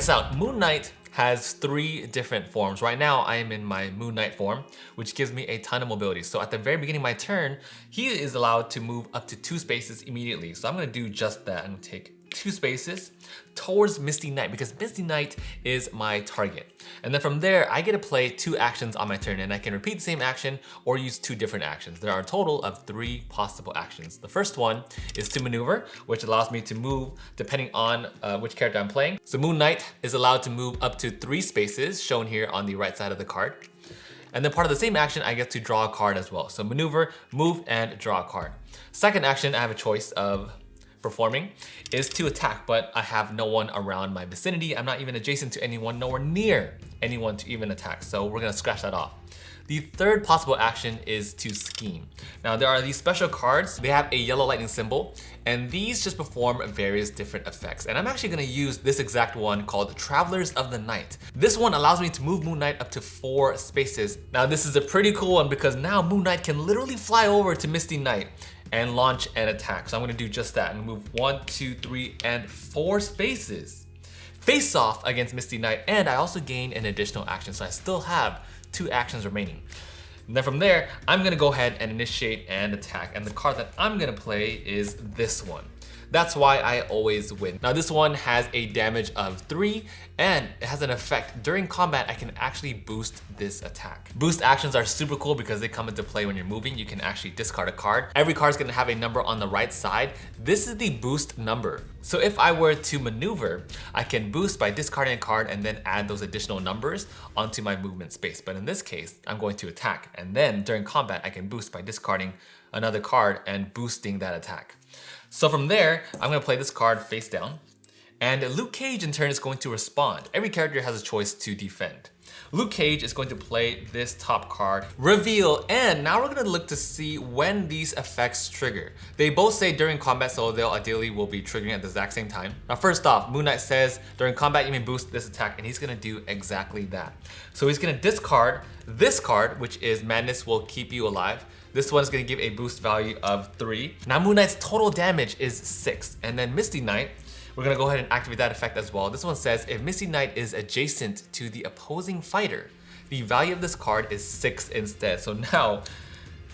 this out. Moon Knight has 3 different forms. Right now, I am in my Moon Knight form, which gives me a ton of mobility. So at the very beginning of my turn, he is allowed to move up to 2 spaces immediately. So I'm gonna do just that. I'm gonna take 2 spaces towards Misty Knight because Misty Knight is my target. And then from there, I get to play 2 actions on my turn, and I can repeat the same action or use 2 different actions. There are a total of 3 possible actions. The first one is to maneuver, which allows me to move depending on which character I'm playing. So Moon Knight is allowed to move up to 3 spaces, shown here on the right side of the card. And then part of the same action, I get to draw a card as well. So maneuver, move, and draw a card. Second action, I have a choice of performing is to attack, but I have no one around my vicinity. I'm not even adjacent to anyone, nowhere near anyone to even attack. So we're gonna scratch that off. The third possible action is to scheme. Now there are these special cards. They have a yellow lightning symbol, and these just perform various different effects. And I'm actually gonna use this exact one called Travelers of the Night. This one allows me to move Moon Knight up to 4 spaces. Now this is a pretty cool one because now Moon Knight can literally fly over to Misty Knight and launch an attack. So I'm gonna do just that and move 1, 2, 3, and 4 spaces. Face off against Misty Knight, and I also gain an additional action, so I still have 2 actions remaining. And then from there, I'm gonna go ahead and initiate an attack, and the card that I'm gonna play is this one. That's why I always win. Now this one has a damage of 3, and it has an effect. During combat, I can actually boost this attack. Boost actions are super cool because they come into play when you're moving. You can actually discard a card. Every card is gonna have a number on the right side. This is the boost number. So if I were to maneuver, I can boost by discarding a card and then add those additional numbers onto my movement space. But in this case, I'm going to attack. And then during combat, I can boost by discarding another card and boosting that attack. So from there, I'm gonna play this card face down, and Luke Cage in turn is going to respond. Every character has a choice to defend. Luke Cage is going to play this top card, reveal, and now we're gonna look to see when these effects trigger. They both say during combat, so they'll ideally will be triggering at the exact same time. Now first off, Moon Knight says during combat you may boost this attack, and he's gonna do exactly that. So he's gonna discard this card, which is Madness Will Keep You Alive. This one is going to give a boost value of 3. Now Moon Knight's total damage is 6. And then Misty Knight, we're going to go ahead and activate that effect as well. This one says if Misty Knight is adjacent to the opposing fighter, the value of this card is 6 instead. So now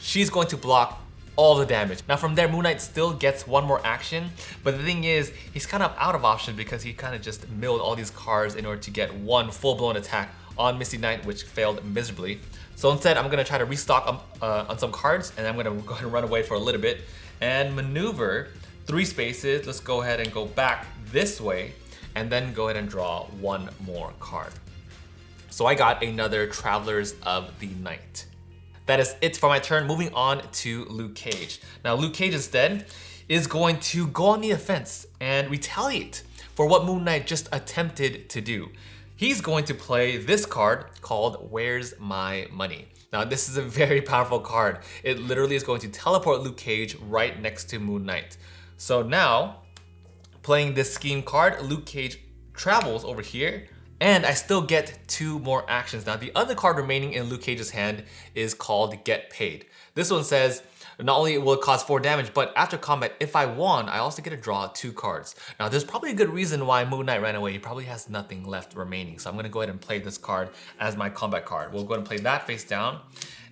she's going to block all the damage. Now from there, Moon Knight still gets 1 more action, but the thing is, he's kind of out of option because he kind of just milled all these cards in order to get 1 full-blown attack on Misty Knight, which failed miserably. So instead, I'm gonna try to restock on some cards, and I'm gonna go ahead and run away for a little bit and maneuver 3 spaces. Let's go ahead and go back this way, and then go ahead and draw 1 more card. So I got another Travelers of the Night. That is it for my turn. Moving on to Luke Cage. Now Luke Cage instead is going to go on the offense and retaliate for what Moon Knight just attempted to do. He's going to play this card called Where's My Money? Now this is a very powerful card. It literally is going to teleport Luke Cage right next to Moon Knight. So now, playing this scheme card, Luke Cage travels over here, and I still get 2 more actions. Now the other card remaining in Luke Cage's hand is called Get Paid. This one says, not only will it cause 4 damage, but after combat, if I won, I also get to draw 2 cards. Now there's probably a good reason why Moon Knight ran away. He probably has nothing left remaining. So I'm gonna go ahead and play this card as my combat card. We'll go ahead and play that face down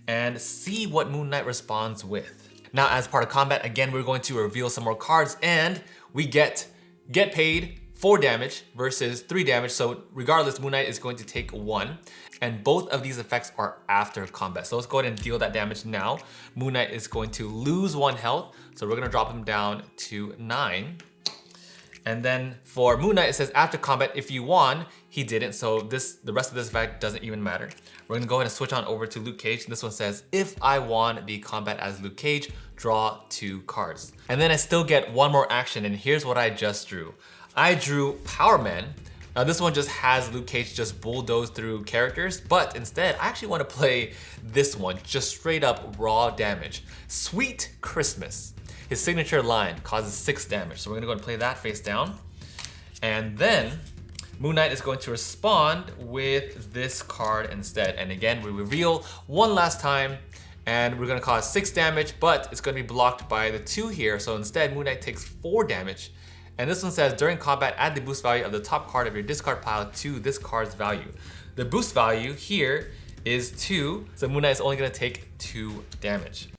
and see what Moon Knight responds with. Now as part of combat, again, we're going to reveal some more cards, and we get Paid, 4 damage versus 3 damage. So regardless, Moon Knight is going to take 1. And both of these effects are after combat. So let's go ahead and deal that damage now. Moon Knight is going to lose 1 health. So we're gonna drop him down to 9. And then for Moon Knight, it says after combat, if you won, he didn't. So the rest of this effect doesn't even matter. We're gonna go ahead and switch on over to Luke Cage. This one says, if I won the combat as Luke Cage, draw 2 cards. And then I still get 1 more action, and here's what I just drew. I drew Power Man. Now this one just has Luke Cage just bulldoze through characters, but instead I actually want to play this one, just straight up raw damage. Sweet Christmas. His signature line causes 6 damage, so we're gonna go and play that face down. And then Moon Knight is going to respond with this card instead. And again, we reveal 1 last time, and we're gonna cause 6 damage, but it's gonna be blocked by the 2 here. So instead, Moon Knight takes 4 damage. And this one says, during combat, add the boost value of the top card of your discard pile to this card's value. The boost value here is 2, so Moon Knight is only gonna take 2 damage.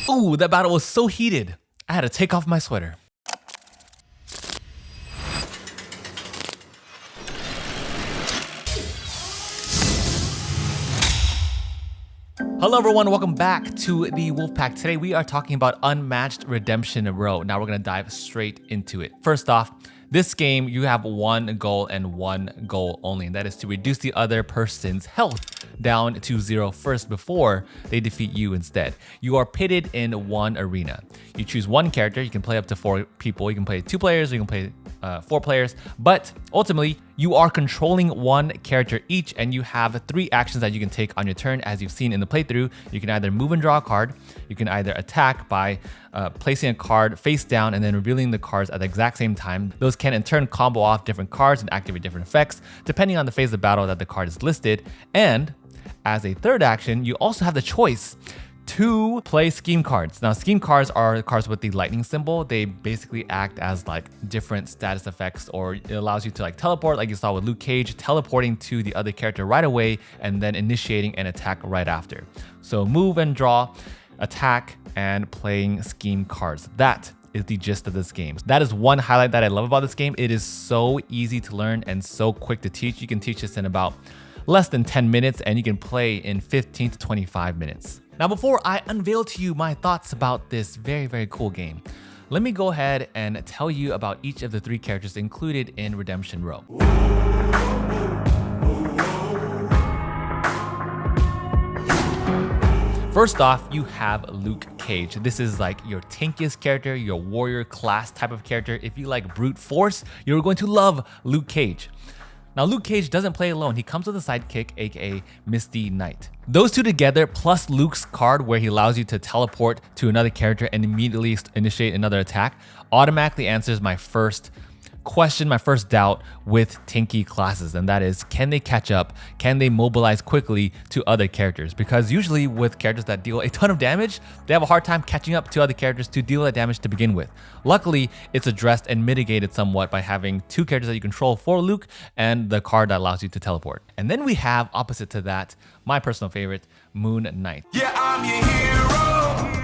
Ooh, that battle was so heated. I had to take off my sweater. Hello everyone, welcome back to the Wolfpack. Today we are talking about Unmatched Redemption Row. Now we're gonna dive straight into it. First off, this game, you have one goal and one goal only, and that is to reduce the other person's health down to 0 first before they defeat you instead. You are pitted in one arena. You choose one character, you can play up to 4 people, you can play 2 players, or you can play 4 players, but ultimately you are controlling one character each, and you have 3 actions that you can take on your turn. As you've seen in the playthrough, you can either move and draw a card, you can either attack by placing a card face down and then revealing the cards at the exact same time. Those can in turn combo off different cards and activate different effects depending on the phase of battle that the card is listed. And as a third action, you also have the choice to play scheme cards. Now, scheme cards are cards with the lightning symbol. They basically act as like different status effects, or it allows you to like teleport, like you saw with Luke Cage, teleporting to the other character right away and then initiating an attack right after. So move and draw, attack, and playing scheme cards. That is the gist of this game. That is one highlight that I love about this game. It is so easy to learn and so quick to teach. You can teach this in about less than 10 minutes and you can play in 15 to 25 minutes. Now, before I unveil to you my thoughts about this very, very cool game, let me go ahead and tell you about each of the 3 characters included in Redemption Row. First off, you have Luke Cage. This is like your tankiest character, your warrior class type of character. If you like brute force, you're going to love Luke Cage. Now, Luke Cage doesn't play alone. He comes with a sidekick, aka Misty Knight. Those 2 together, plus Luke's card where he allows you to teleport to another character and immediately initiate another attack, automatically answers my first question, my first doubt with tanky classes, and that is, can they catch up? Can they mobilize quickly to other characters? Because usually with characters that deal a ton of damage, they have a hard time catching up to other characters to deal that damage to begin with. Luckily, it's addressed and mitigated somewhat by having 2 characters that you control for Luke and the card that allows you to teleport. And then we have, opposite to that, my personal favorite, Moon Knight. Yeah, I'm your hero.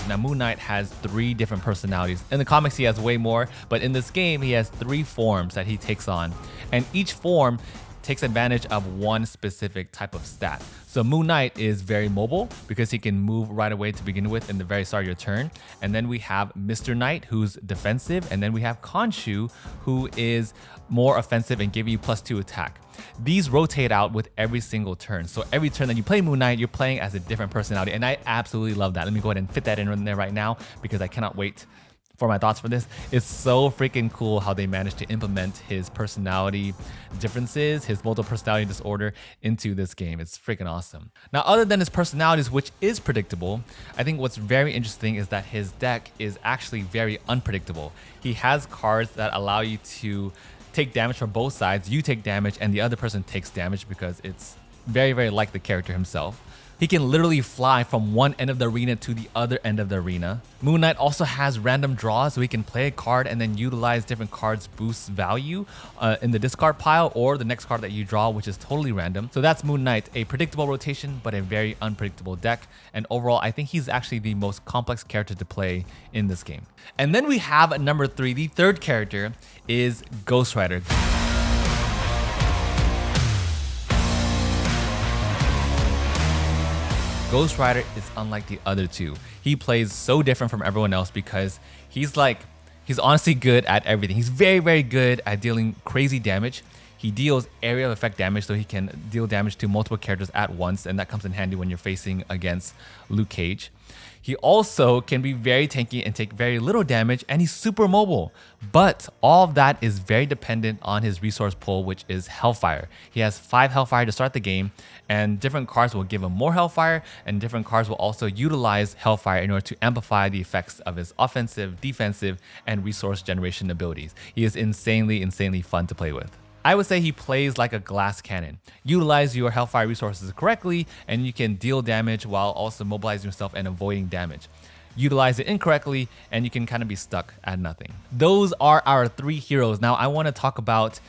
Now, Moon Knight has 3 different personalities. In the comics, he has way more, but in this game, he has 3 forms that he takes on. And each form takes advantage of one specific type of stat. So Moon Knight is very mobile because he can move right away to begin with in the very start of your turn. And then we have Mr. Knight, who's defensive. And then we have Khonshu, who is more offensive and give you +2 attack. These rotate out with every single turn. So every turn that you play Moon Knight, you're playing as a different personality. And I absolutely love that. Let me go ahead and fit that in there right now because I cannot wait for my thoughts for this. It's so freaking cool how they managed to implement his personality differences, his multiple personality disorder into this game. It's freaking awesome. Now, other than his personalities, which is predictable, I think what's very interesting is that his deck is actually very unpredictable. He has cards that allow you to take damage from both sides. You take damage and the other person takes damage because it's very, very like the character himself. He can literally fly from one end of the arena to the other end of the arena. Moon Knight also has random draws, so he can play a card and then utilize different cards' boost value in the discard pile or the next card that you draw, which is totally random. So that's Moon Knight, a predictable rotation, but a very unpredictable deck. And overall, I think he's actually the most complex character to play in this game. And then we have number 3. The third character is Ghost Rider. Ghost Rider is unlike the other 2. He plays so different from everyone else because he's honestly good at everything. He's very, very good at dealing crazy damage. He deals area of effect damage, so he can deal damage to multiple characters at once, and that comes in handy when you're facing against Luke Cage. He also can be very tanky and take very little damage, and he's super mobile. But all of that is very dependent on his resource pool, which is Hellfire. He has 5 Hellfire to start the game, and different cards will give him more Hellfire, and different cards will also utilize Hellfire in order to amplify the effects of his offensive, defensive, and resource generation abilities. He is insanely, insanely fun to play with. I would say he plays like a glass cannon. Utilize your Hellfire resources correctly, and you can deal damage while also mobilizing yourself and avoiding damage. utilize it incorrectly, and you can kind of be stuck at nothing. Those are our 3 heroes. Now I want to talk about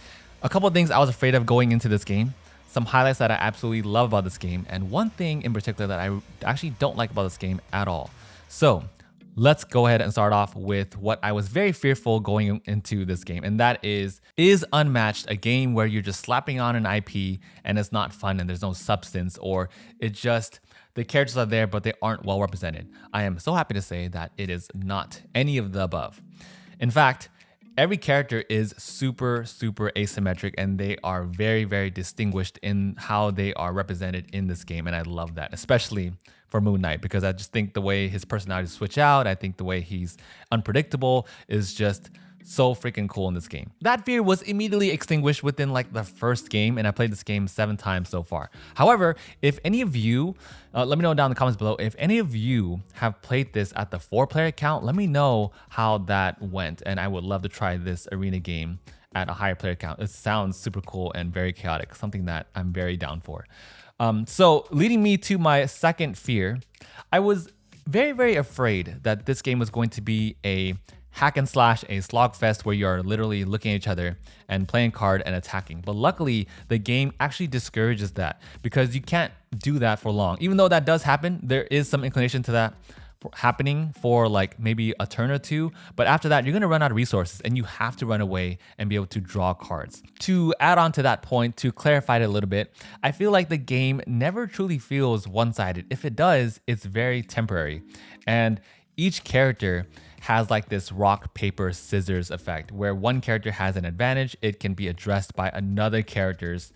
a couple of things I was afraid of going into this game, some highlights that I absolutely love about this game, and one thing in particular that I actually don't like about this game at all. So let's go ahead and start off with what I was very fearful going into this game, and that is Unmatched a game where you're just slapping on an IP and it's not fun and there's no substance, or it just, the characters are there but they aren't well represented? I am so happy to say that it is not any of the above. In fact, every character is super asymmetric, and they are very distinguished in how they are represented in this game, and I love that, especially for Moon Knight, because I just think the way his personalities switch out, I think the way he's unpredictable is just so freaking cool in this game. That fear was immediately extinguished within like the first game, and I played this game 7 times so far. However, if any of you, let me know down in the comments below, if any of you have played this at the 4-player count, let me know how that went, and I would love to try this arena game at a higher player count. It sounds super cool and very chaotic, something that I'm very down for. So leading me to my second fear, I was very afraid that this game was going to be a hack and slash, a slog fest where you're literally looking at each other and playing card and attacking. But luckily, the game actually discourages that, because you can't do that for long. Even though that does happen, there is some inclination to that happening for like maybe a turn or two, but after that you're going to run out of resources and you have to run away and be able to draw cards. To add on to that point, to clarify it a little bit, I feel like the game never truly feels one-sided. If it does, it's very temporary, and each character has like this rock, paper, scissors effect where one character has an advantage, it can be addressed by another character's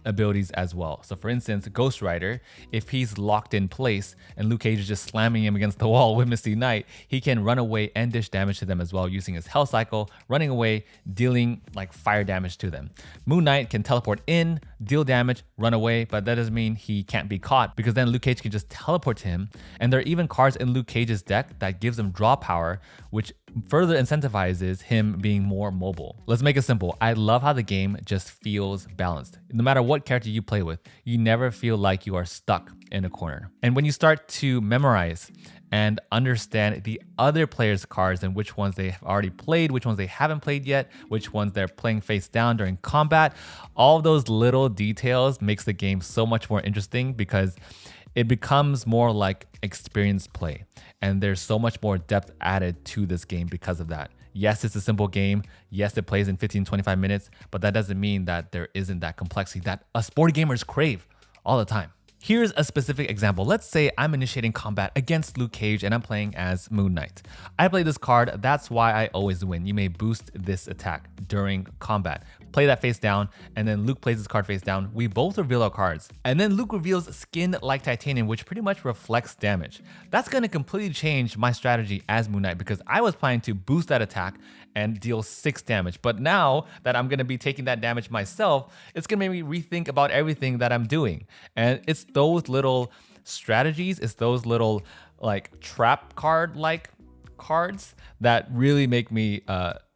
abilities as well. So for instance, Ghost Rider, if he's locked in place and Luke Cage is just slamming him against the wall with Misty Knight, he can run away and dish damage to them as well using his health cycle, running away, dealing like fire damage to them. Moon Knight can teleport in, deal damage, run away, but that doesn't mean he can't be caught, because then Luke Cage can just teleport to him. And there are even cards in Luke Cage's deck that gives him draw power, which further incentivizes him being more mobile. Let's make it simple. I love how the game just feels balanced. No matter what character you play with, you never feel like you are stuck in a corner. And when you start to memorize and understand the other players' cards and which ones they have already played, which ones they haven't played yet, which ones they're playing face down during combat, all of those little details makes the game so much more interesting, because it becomes more like experienced play, and there's so much more depth added to this game because of that. Yes, it's a simple game. Yes, it plays in 15-25 minutes, but that doesn't mean that there isn't that complexity that us sporty gamers crave all the time. Here's a specific example. Let's say I'm initiating combat against Luke Cage and I'm playing as Moon Knight. I play this card, that's why I always win. You may boost this attack during combat. Play that face down, and then Luke plays his card face down. We both reveal our cards. And then Luke reveals Skin Like Titanium, which pretty much reflects damage. That's going to completely change my strategy as Moon Knight, because I was planning to boost that attack and deal 6 damage. But now that I'm going to be taking that damage myself, it's going to make me rethink about everything that I'm doing. And it's those little strategies, it's those little like trap card like cards that really make me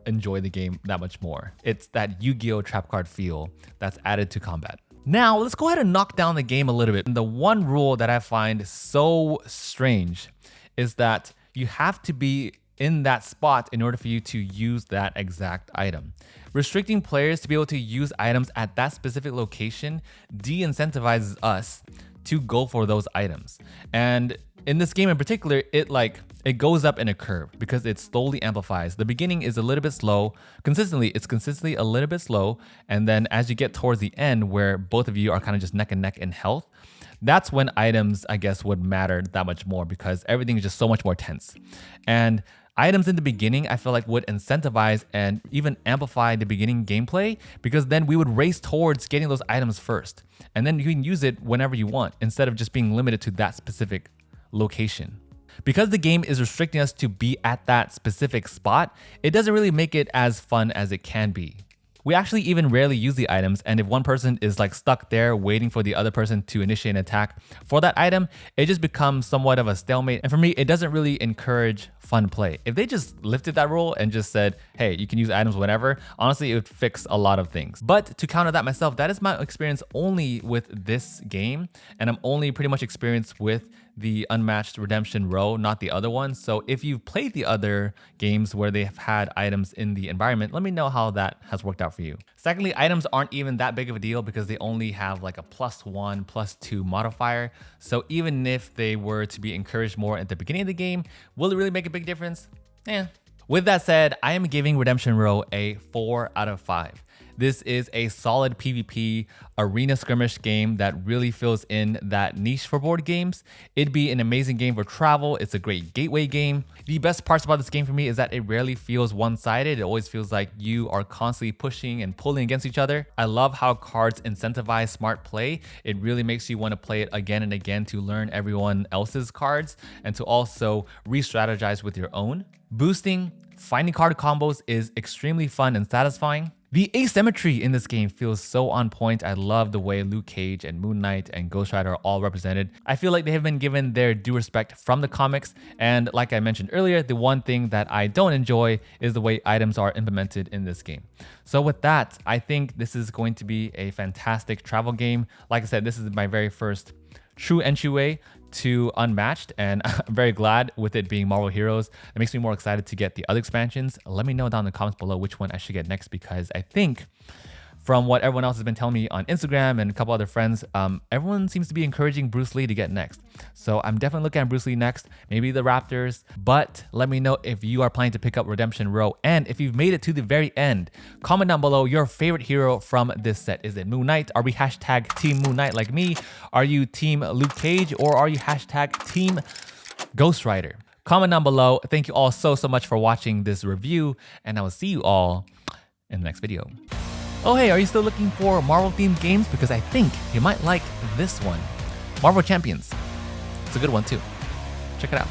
enjoy the game that much more. It's that Yu-Gi-Oh! Trap card feel that's added to combat. Now, let's go ahead and knock down the game a little bit. And the one rule that I find so strange is that you have to be in that spot in order for you to use that exact item. Restricting players to be able to use items at that specific location de-incentivizes us to go for those items. And in this game in particular, it goes up in a curve because it slowly amplifies. The beginning is a little bit slow. It's consistently a little bit slow. And then as you get towards the end, where both of you are kind of just neck and neck in health, that's when items, I guess, would matter that much more, because everything is just so much more tense. And items in the beginning, I feel like, would incentivize and even amplify the beginning gameplay, because then we would race towards getting those items first. And then you can use it whenever you want, instead of just being limited to that specific location. Because the game is restricting us to be at that specific spot, it doesn't really make it as fun as it can be. We actually even rarely use the items, and if one person is like stuck there waiting for the other person to initiate an attack for that item, it just becomes somewhat of a stalemate. And for me, it doesn't really encourage fun play. If they just lifted that rule and just said, hey, you can use items whenever, honestly, it would fix a lot of things. But to counter that myself, that is my experience only with this game, and I'm only pretty much experienced with the Unmatched Redemption Row, not the other one. So if you've played the other games where they have had items in the environment, let me know how that has worked out for you. Secondly, items aren't even that big of a deal because they only have like a +1, +2 modifier. So even if they were to be encouraged more at the beginning of the game, will it really make a big difference? Eh. With that said, I am giving Redemption Row a 4 out of 5. This is a solid PvP arena skirmish game that really fills in that niche for board games. It'd be an amazing game for travel. It's a great gateway game. The best parts about this game for me is that it rarely feels one-sided. It always feels like you are constantly pushing and pulling against each other. I love how cards incentivize smart play. It really makes you want to play it again and again to learn everyone else's cards and to also re-strategize with your own. Boosting, finding card combos is extremely fun and satisfying. The asymmetry in this game feels so on point. I love the way Luke Cage and Moon Knight and Ghost Rider are all represented. I feel like they have been given their due respect from the comics. And like I mentioned earlier, the one thing that I don't enjoy is the way items are implemented in this game. So with that, I think this is going to be a fantastic travel game. Like I said, this is my very first true entryway to Unmatched, and I'm very glad with it being Marvel Heroes. It makes me more excited to get the other expansions. Let me know down in the comments below which one I should get next, because I think from what everyone else has been telling me on Instagram and a couple other friends, everyone seems to be encouraging Bruce Lee to get next. So I'm definitely looking at Bruce Lee next, maybe the Raptors, but let me know if you are planning to pick up Redemption Row, and if you've made it to the very end, comment down below your favorite hero from this set. Is it Moon Knight? Are we hashtag Team Moon Knight like me? Are you Team Luke Cage, or are you hashtag Team Ghost Rider? Comment down below. Thank you all so much for watching this review, and I will see you all in the next video. Oh hey, are you still looking for Marvel themed games? Because I think you might like this one. Marvel Champions. It's a good one too. Check it out.